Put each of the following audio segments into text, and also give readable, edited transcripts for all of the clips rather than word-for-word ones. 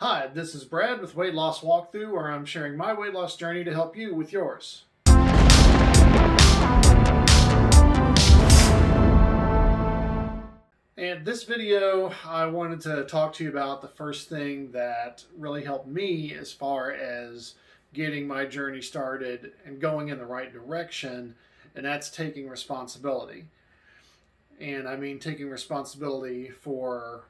Hi, this is Brad with Weight Loss Walkthrough, where I'm sharing my weight loss journey to help you with yours. And this video, I wanted to talk to you about the first thing that really helped me as far as getting my journey started and going in the right direction, and that's taking responsibility. And I mean taking responsibility for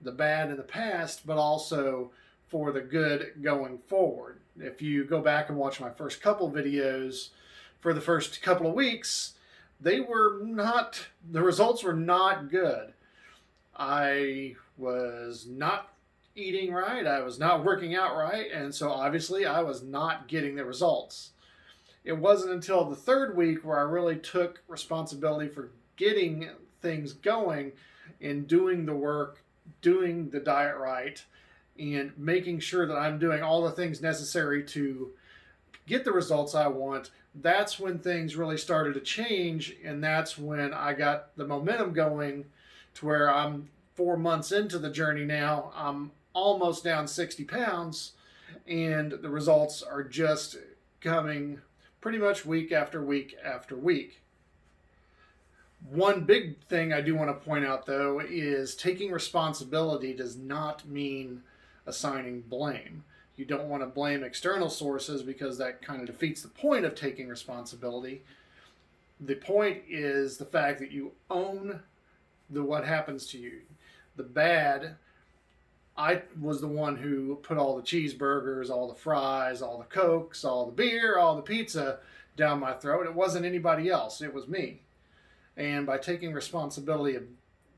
the bad in the past, but also for the good going forward. If you go back and watch my first couple videos for the first couple of weeks, the results were not good. I was not eating right, I was not working out right, and so obviously I was not getting the results. It wasn't until the third week where I really took responsibility for getting things going and doing the work, doing the diet right, and making sure that I'm doing all the things necessary to get the results I want. That's when things really started to change, and that's when I got the momentum going to where I'm 4 months into the journey now. I'm almost down 60 pounds, and the results are just coming pretty much week after week after week. One big thing I do want to point out, though, is taking responsibility does not mean assigning blame. You don't want to blame external sources because that kind of defeats the point of taking responsibility. The point is the fact that you own what happens to you. The bad, I was the one who put all the cheeseburgers, all the fries, all the Cokes, all the beer, all the pizza down my throat. It wasn't anybody else. It was me. And by taking responsibility of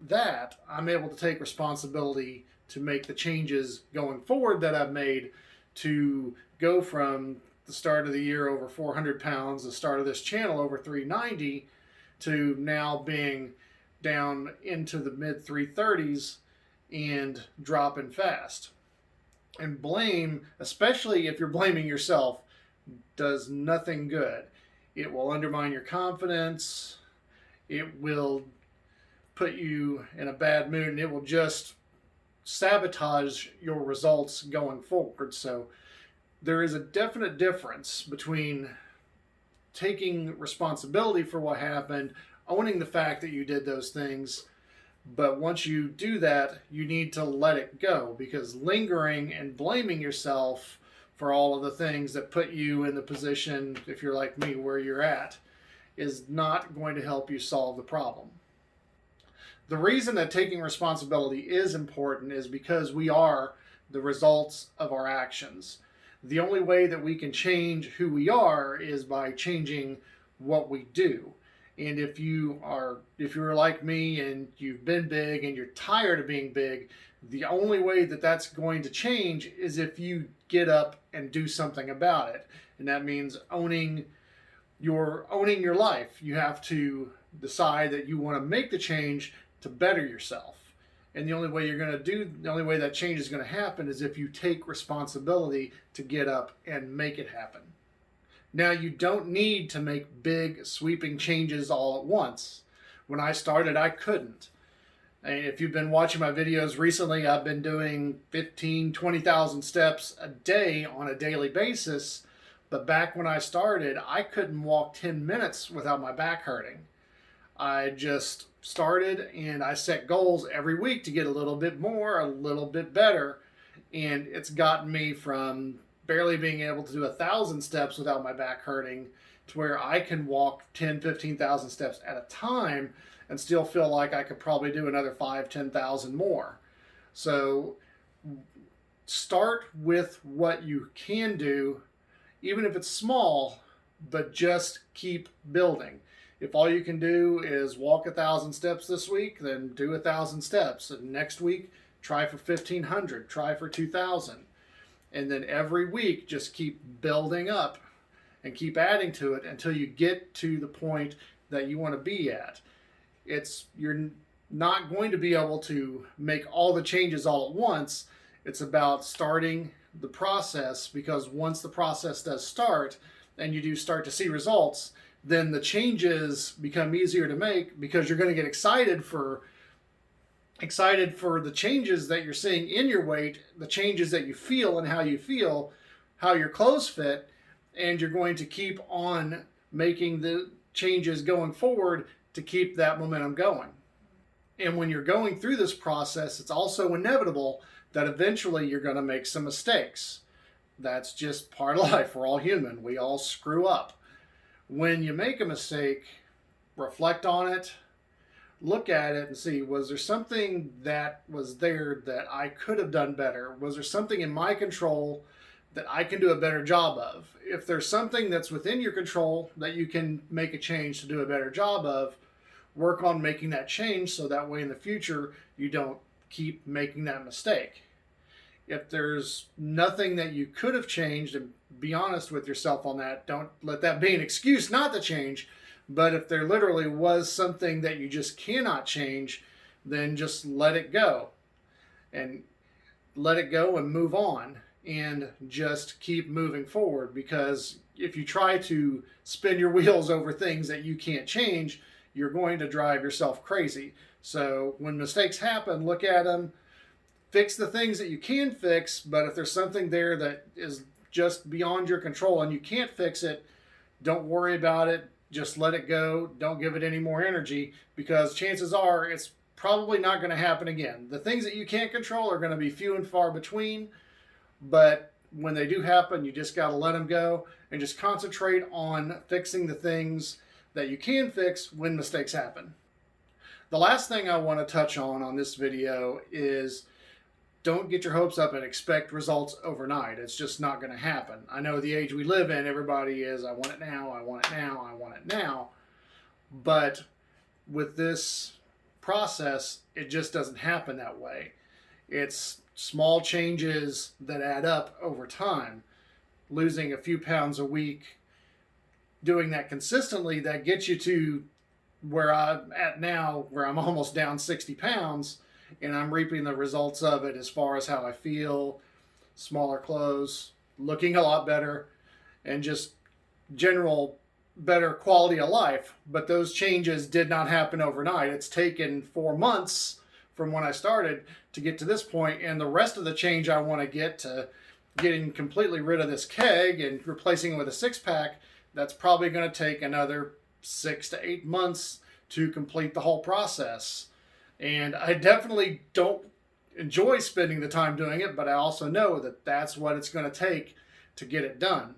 that, I'm able to take responsibility to make the changes going forward that I've made to go from the start of the year over 400 pounds, the start of this channel over 390, to now being down into the mid 330s and dropping fast. And blame, especially if you're blaming yourself, does nothing good. It will undermine your confidence. It will put you in a bad mood, and it will just sabotage your results going forward. So there is a definite difference between taking responsibility for what happened, owning the fact that you did those things, but once you do that, you need to let it go, because lingering and blaming yourself for all of the things that put you in the position, if you're like me, where you're at, is not going to help you solve the problem. The reason that taking responsibility is important is because we are the results of our actions. The only way that we can change who we are is by changing what we do. And if you're like me and you've been big and you're tired of being big, the only way that that's going to change is if you get up and do something about it. And that means owning your life. You have to decide that you want to make the change to better yourself. And the only way that change is going to happen is if you take responsibility to get up and make it happen. Now, you don't need to make big sweeping changes all at once. When I started, I couldn't. And if you've been watching my videos recently, I've been doing 15, 20,000 steps a day on a daily basis. But back when I started, I couldn't walk 10 minutes without my back hurting. I just started and I set goals every week to get a little bit more, a little bit better. And it's gotten me from barely being able to do 1,000 steps without my back hurting to where I can walk 10, 15,000 steps at a time and still feel like I could probably do another 5, 10,000 more. So start with what you can do, even if it's small, but just keep building. If all you can do is walk 1,000 steps this week, then do 1,000 steps. And next week, try for 1,500, try for 2,000. And then every week, just keep building up and keep adding to it until you get to the point that you want to be at. You're not going to be able to make all the changes all at once. It's about starting the process, because once the process does start and you do start to see results, then the changes become easier to make, because you're going to get excited for excited for the changes that you're seeing in your weight, the changes that you feel and how you feel, how your clothes fit, and you're going to keep on making the changes going forward to keep that momentum going. And when you're going through this process, it's also inevitable that eventually you're going to make some mistakes. That's just part of life. We're all human. We all screw up. When you make a mistake, reflect on it, look at it and see, was there something that was there that I could have done better? Was there something in my control that I can do a better job of? If there's something that's within your control that you can make a change to do a better job of, work on making that change so that way in the future you don't keep making that mistake. If there's nothing that you could have changed, and be honest with yourself on that, don't let that be an excuse not to change. But if there literally was something that you just cannot change, then just let it go. And let it go and move on. And just keep moving forward. Because if you try to spin your wheels over things that you can't change, you're going to drive yourself crazy. So when mistakes happen, look at them. Fix the things that you can fix. But if there's something there that is just beyond your control and you can't fix it, don't worry about it. Just let it go. Don't give it any more energy, because chances are it's probably not going to happen again. The things that you can't control are going to be few and far between, but when they do happen, you just got to let them go and just concentrate on fixing the things that you can fix when mistakes happen. The last thing I want to touch on this video is, don't get your hopes up and expect results overnight. It's just not going to happen. I know the age we live in, everybody is, I want it now, I want it now, I want it now. But with this process, it just doesn't happen that way. It's small changes that add up over time. Losing a few pounds a week, doing that consistently, that gets you to where I'm at now, where I'm almost down 60 pounds. And I'm reaping the results of it as far as how I feel, smaller clothes, looking a lot better, and just general better quality of life. But those changes did not happen overnight. It's taken 4 months from when I started to get to this point, and the rest of the change I want to get to getting completely rid of this keg and replacing it with a six-pack, that's probably going to take another 6 to 8 months to complete the whole process. And I definitely don't enjoy spending the time doing it, but I also know that that's what it's going to take to get it done.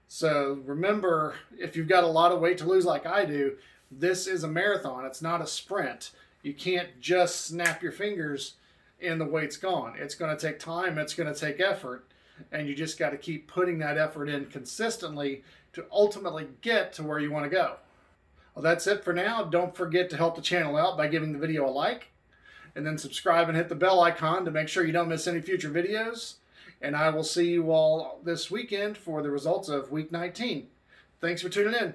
So remember, if you've got a lot of weight to lose like I do, this is a marathon. It's not a sprint. You can't just snap your fingers and the weight's gone. It's going to take time. It's going to take effort. And you just got to keep putting that effort in consistently to ultimately get to where you want to go. Well, that's it for now. Don't forget to help the channel out by giving the video a like, and then subscribe and hit the bell icon to make sure you don't miss any future videos. And I will see you all this weekend for the results of week 19. Thanks for tuning in.